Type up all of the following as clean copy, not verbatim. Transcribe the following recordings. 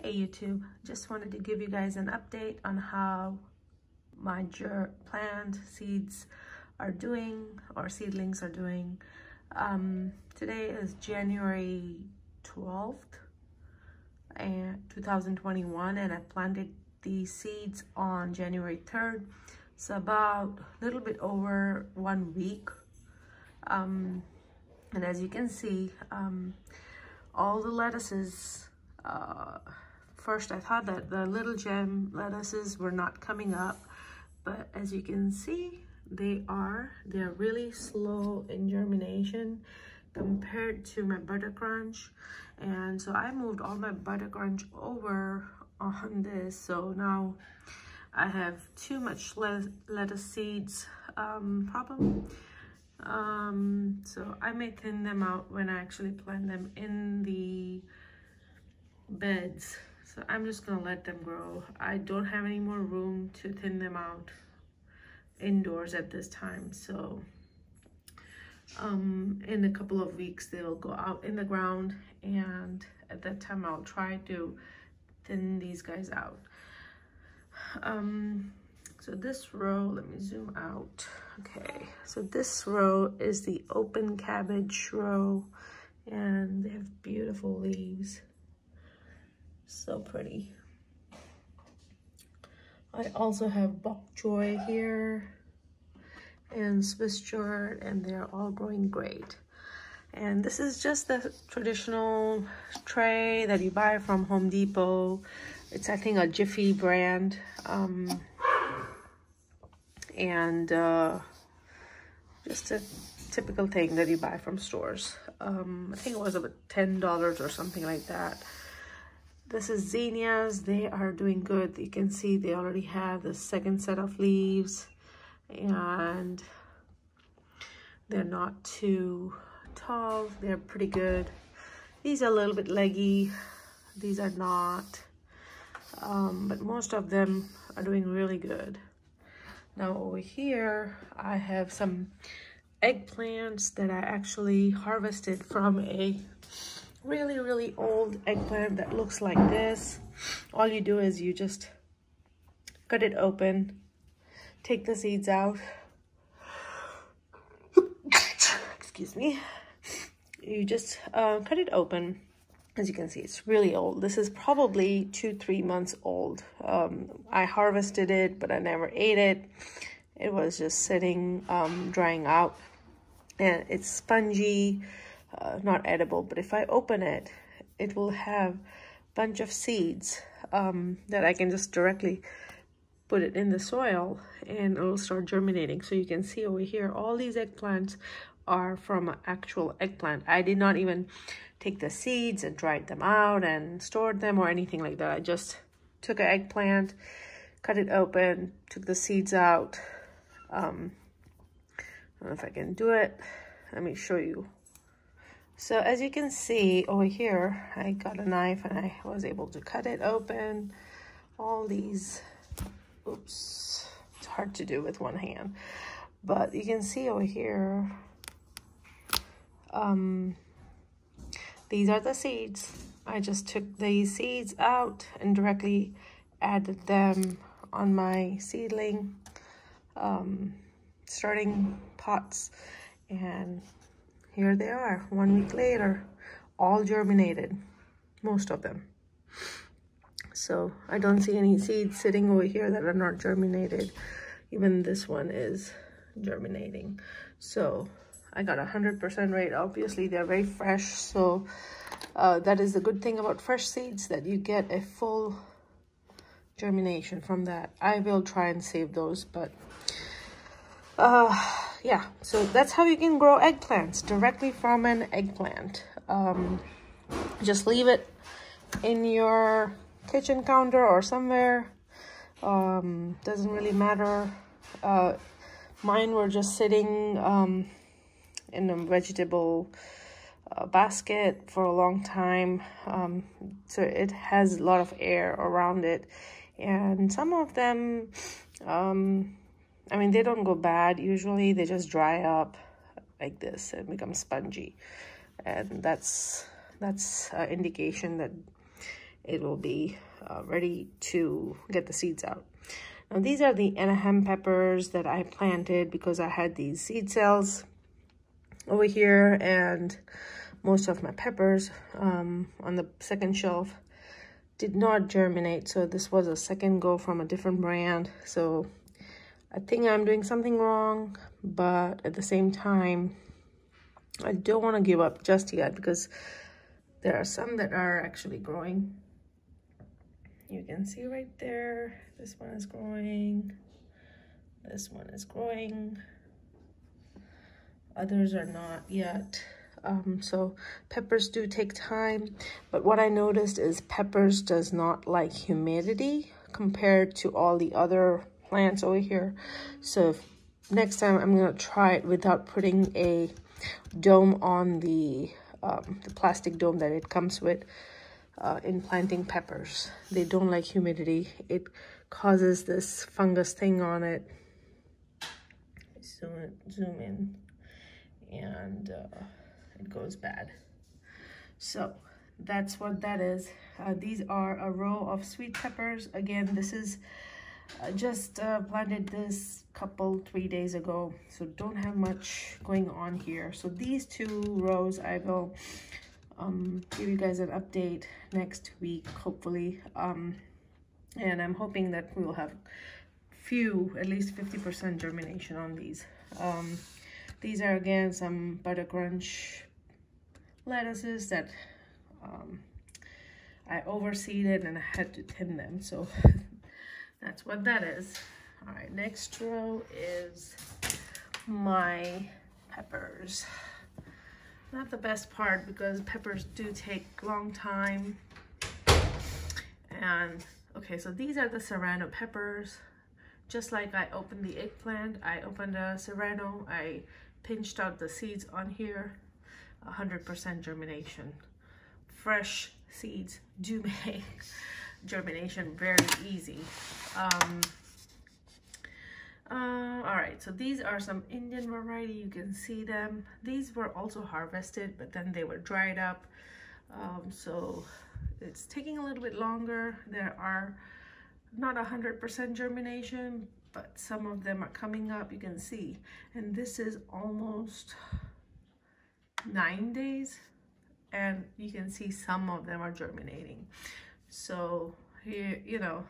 Hey YouTube, just wanted to give you guys an update on how my plant seeds are doing, or seedlings are doing. Today is January 12th, 2021, and I planted these seeds on January 3rd. So about a little bit over 1 week. And as you can see, all the lettuces, first I thought that the little gem lettuces were not coming up, but as you can see, they're really slow in germination compared to my butter crunch. And so I moved all my butter crunch over on this, so now I have too much lettuce seeds problem. So I may thin them out when I actually plant them in the beds. So I'm just gonna let them grow. I don't have any more room to thin them out indoors at this time. So in a couple of weeks they'll go out in the ground, and at that time I'll try to thin these guys out. So this row, let me zoom out. Okay, so this row is the open cabbage row, and they have beautiful leaves. So pretty. I also have bok choy here and Swiss chard, and they're all growing great. And this is just the traditional tray that you buy from Home Depot. It's, I think, a Jiffy brand. Just a typical thing that you buy from stores. I think it was about $10 or something like that. This is zinnias. They are doing good. You can see they already have the second set of leaves, and they're not too tall. They're pretty good. These are a little bit leggy. These are not. But most of them are doing really good. Now over here, I have some eggplants that I actually harvested from a really old eggplant that looks like this. All you do is you just cut it open, take the seeds out. Excuse me. You just cut it open. As you can see, it's really old. This is probably 2-3 months old. I harvested it, but I never ate it. It was just sitting, drying out. And it's spongy, not edible. But if I open it, it will have a bunch of seeds that I can just directly put it in the soil, and it will start germinating. So you can see over here, all these eggplants are from an actual eggplant. I did not even take the seeds and dried them out and stored them or anything like that. I just took an eggplant, cut it open, took the seeds out. I don't know if I can do it. Let me show you. So as you can see over here, I got a knife and I was able to cut it open. All these, oops, it's hard to do with one hand, but you can see over here, these are the seeds. I just took these seeds out and directly added them on my seedling starting pots, and here they are 1 week later, all germinated, most of them. So I don't see any seeds sitting over here that are not germinated. Even this one is germinating. So I got 100% rate. Obviously, they're very fresh. So that is the good thing about fresh seeds, that you get a full germination from that. I will try and save those, but yeah. So that's how you can grow eggplants directly from an eggplant. Just leave it in your kitchen counter or somewhere. Doesn't really matter. Mine were just sitting in a vegetable basket for a long time, so it has a lot of air around it, and some of them, I mean, they don't go bad usually. They just dry up like this and become spongy, and that's an indication that it will be ready to get the seeds out. Now these are the Anaheim peppers that I planted because I had these seed cells over here, and most of my peppers on the second shelf did not germinate. So this was a second go from a different brand. So I think I'm doing something wrong, but at the same time, I don't want to give up just yet because there are some that are actually growing. You can see right there, this one is growing, this one is growing, others are not yet. So peppers do take time, but what I noticed is peppers does not like humidity compared to all the other plants over here. So next time I'm gonna try it without putting a dome on the plastic dome that it comes with in planting peppers. They don't like humidity. It causes this fungus thing on it. Zoom in, and it goes bad. So that's what that is. These are a row of sweet peppers. Again, this is just planted this 3 days ago, so don't have much going on here. So these 2 rows I will give you guys an update next week, hopefully, and I'm hoping that we will have at least 50% germination on these. These are again some Butter Crunch lettuces that I overseeded and I had to thin them, so that's what that is. All right, next row is my peppers. Not the best part because peppers do take a long time. And okay, so these are the Serrano peppers. Just like I opened the eggplant, I opened a Serrano, I pinched out the seeds on here. 100% germination. Fresh seeds do make germination very easy. All right, so these are some Indian variety. You can see them. These were also harvested, but then they were dried up. So it's taking a little bit longer. There are not 100% germination, but some of them are coming up, you can see. And this is almost 9 days, and you can see some of them are germinating. So here, you know,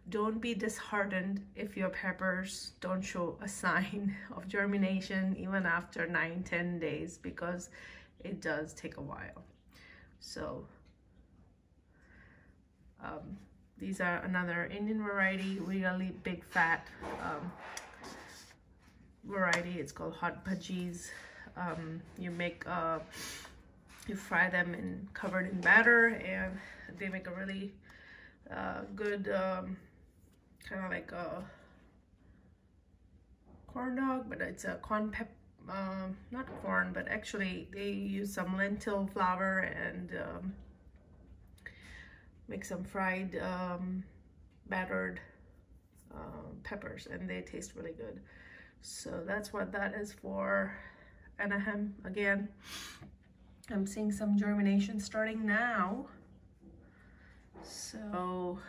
don't be disheartened if your peppers don't show a sign of germination even after 9-10 days, because it does take a while. So these are another Indian variety, really big fat variety. It's called hot bhajis. You fry them and covered in batter, and they make a really good kind of like a corn dog, but it's a not corn, but actually they use some lentil flour and make some fried battered peppers, and they taste really good. So that's what that is for Anaheim. Again, I'm seeing some germination starting now, so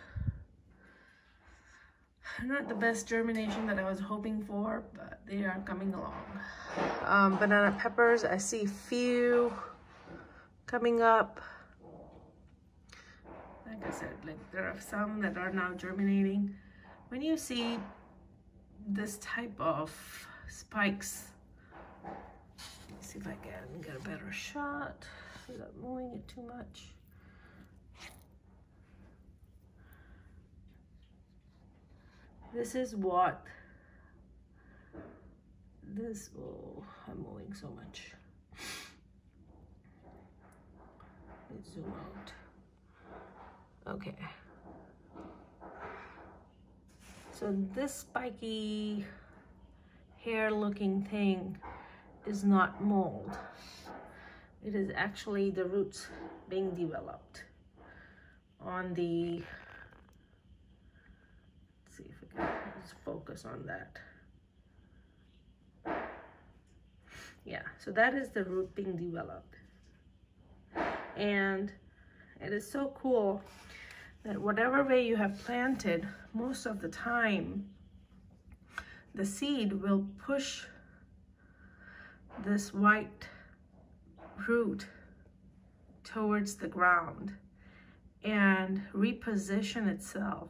not the best germination that I was hoping for, but they are coming along. Banana peppers, I see few coming up. Like I said, like there are some that are now germinating. When you see this type of spikes, let's see if I can get a better shot without moving it too much. This is what this, oh, I'm moving so much. Let's zoom out. Okay. So this spiky hair looking thing is not mold. It is actually the roots being developed on the, let's see if I can just focus on that. Yeah, so that is the root being developed. And it is so cool that whatever way you have planted, most of the time, the seed will push this white root towards the ground and reposition itself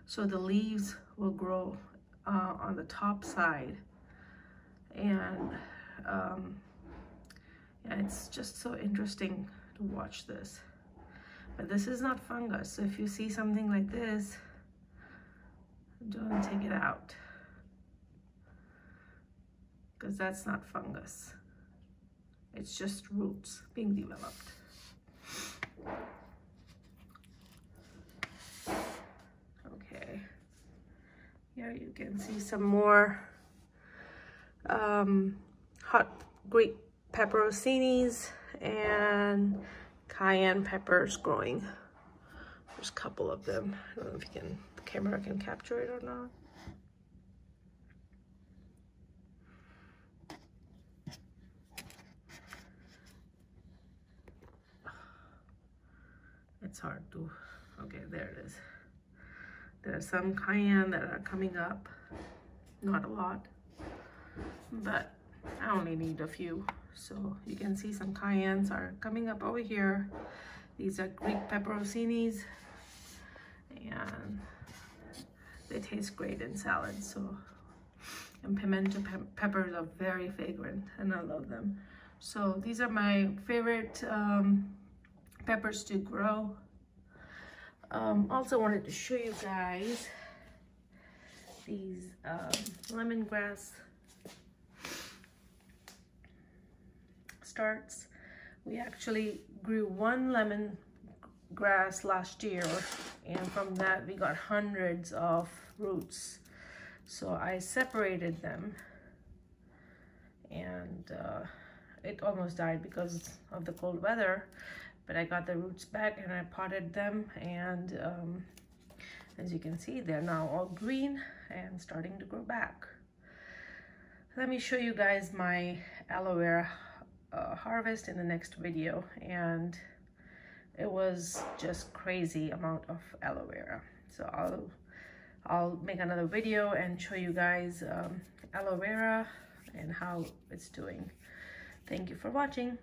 so the leaves will grow on the top side. And yeah, it's just so interesting to watch this. But this is not fungus, so if you see something like this, don't take it out, because that's not fungus. It's just roots being developed. Okay, here you can see some more hot Greek pepperoncinis and cayenne peppers growing. There's a couple of them. I don't know if the camera can capture it or not. It's hard to, okay, there it is. There's some cayenne that are coming up, not a lot, but I only need a few. So you can see some cayennes are coming up over here. These are Greek pepperoncinis, and they taste great in salads. So, and pimento peppers are very fragrant, and I love them. So these are my favorite peppers to grow. Also wanted to show you guys these lemongrass starts. We actually grew one lemongrass last year, and from that we got hundreds of roots. So I separated them, and it almost died because of the cold weather, but I got the roots back and I potted them, and as you can see, they're now all green and starting to grow back. Let me show you guys my aloe vera harvest in the next video, and it was just crazy amount of aloe vera. So I'll make another video and show you guys aloe vera and how it's doing. Thank you for watching.